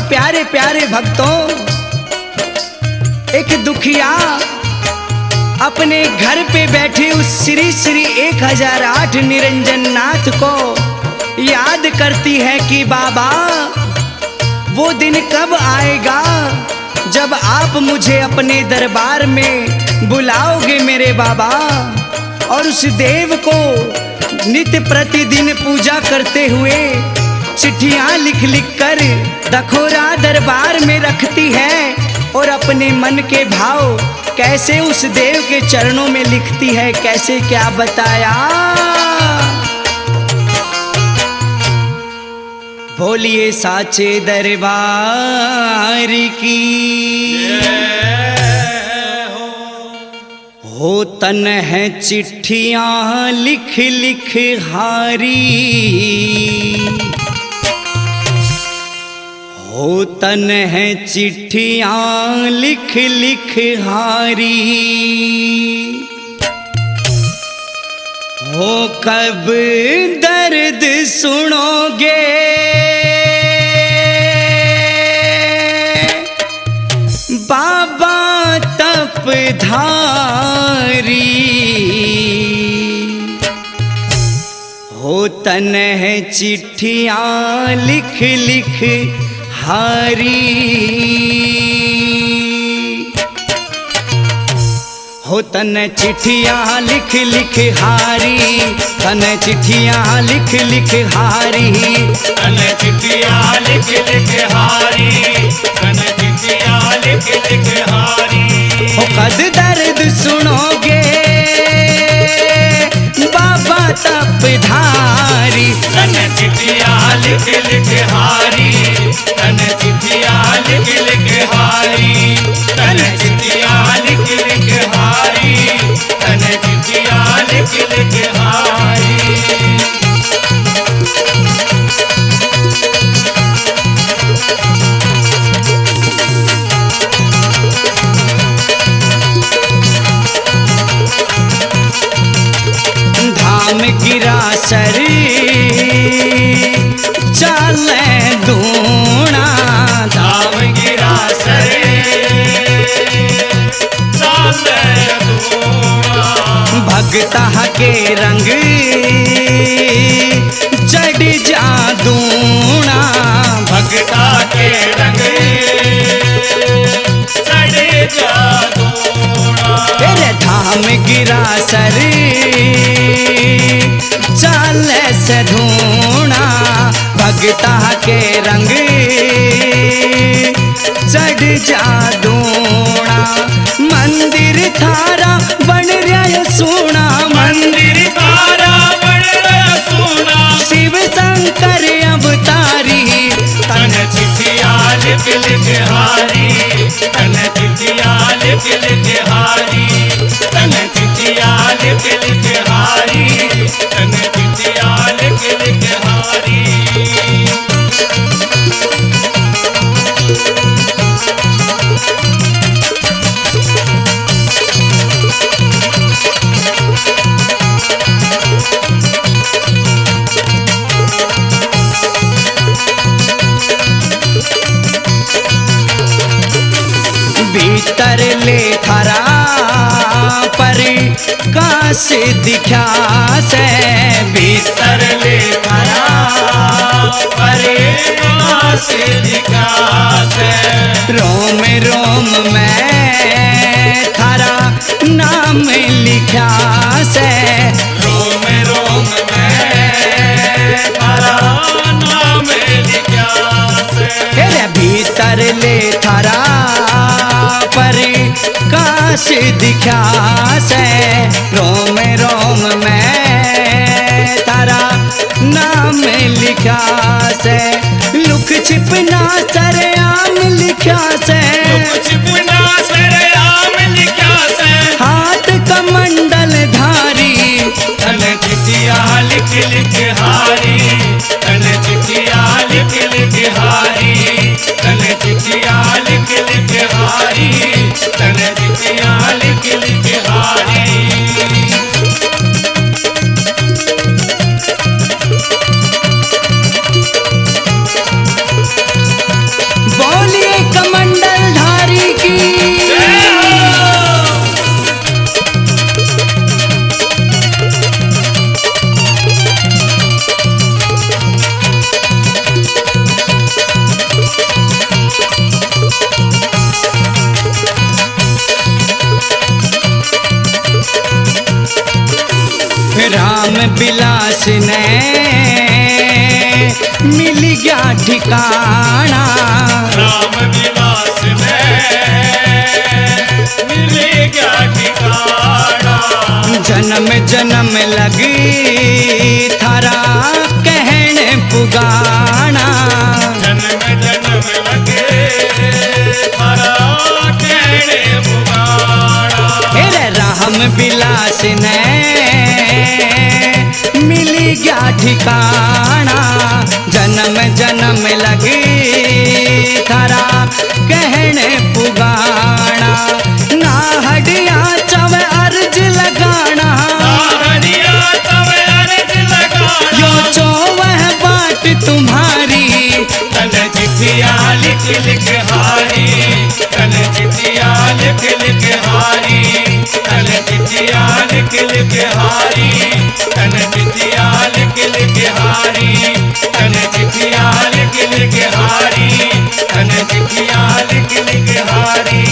प्यारे प्यारे भक्तों, एक दुखिया अपने घर पे बैठे उस श्री श्री 1008 निरंजन नाथ को याद करती है कि बाबा वो दिन कब आएगा जब आप मुझे अपने दरबार में बुलाओगे मेरे बाबा। और उस देव को नित्य प्रतिदिन पूजा करते हुए चिट्ठियां लिख लिख कर दखोरा दरबार में रखती है और अपने मन के भाव कैसे उस देव के चरणों में लिखती है, कैसे क्या बताया। बोलिए साचे दरबार की हो। तन है चिट्ठियां लिख लिख हारी, हो तन है चिट्ठियां लिख लिख हारी। हो कब दर्द सुनोगे बाबा तपधारी। हो तन है चिट्ठियां लिख लिख हारी, हो तन चिट्ठियां लिख लिख हारी, तन चिट्ठियां लिख लिख हारी, तन चिट्ठियां लिख लिख हारी, तन चिट्ठियां लिख लिख हारी। हो कद दर्द सुनोगे बाबा तपधारी। तन चिट्ठियां लिख लिख हारी, तन चिट्ठियां लिख लिख हारी, तन चिट्ठियां लिख लिख हारी, तन चिट्ठियां लिख लिख हारी। धाम गिरा सरी चाले दूना, धाम गिरा सरे चाले दूना। भगता के रंग चढ़ जादूना, भगता के रंग चढ़े जादूना। तेरे धाम गिरा सरी चाले से ढूंढा, भगता के रंग चढ़ जादूना। मंदिर थारा बन रहा सोना, मंदिर तारा बन रहा सोना। शिव शंकर अवतारी। तन चिट्ठियां लिख लिख हारी, तन चिट्ठियां लिख लिख हारी, तन चिट्ठियां लिख लिख हारी, तन चिट्ठियां लिख लिख हारी। भीतर ले थारा पर काश दिखा से, भीतर ले थारा परे काश दिखा से। रोम रोम में थारा नाम लिखा से, रोम रोम में थारा नाम लिखा से। तेरे भीतर ले थारा पर काश दिखा से, रोम रोम में तारा नाम लिखा से। लुक छिपना सरेआम लिखा से, छिपना सरेआम लिखा से। हाथ कमंडल धारी। तन चिट्ठियां लिख लिख हारी, तन चिट्ठियां लिख लिख हारी, तन चिट्ठियां लिख लिख हारी, तन चिट्ठियां लिख लिख हारी। गया ठिकाना। राम विलास में मिल गया ठिकाना। जन्म जन्म लगी थारा कहने पुगाना। जन्म जन्म लगे थारा कहने पुगाना। हेरे राम विलास ने मिली गया ठिकाना। जन्म जन्म लगी थारा कहने पुगाना। ना हडिया चव अर्ज लगाना। हरिया तब अर्ज लगाना। यो जो वह बाट तुम्हारी। तन चिट्ठिया लिख लिख हारी। तन चिट्ठिया लिख लिख हारी। तन चिट्ठिया लिख लिख हारी। तन चिट्ठिया लिख लिख हारी। तन चिट्ठिया लिख लिख हारी। तन चिट्ठिया लिख लिख हारी।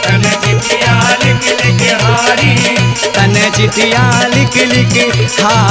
तन चिट्ठिया लिख लिख हारी। तन चिठिया लिख लिख हारी।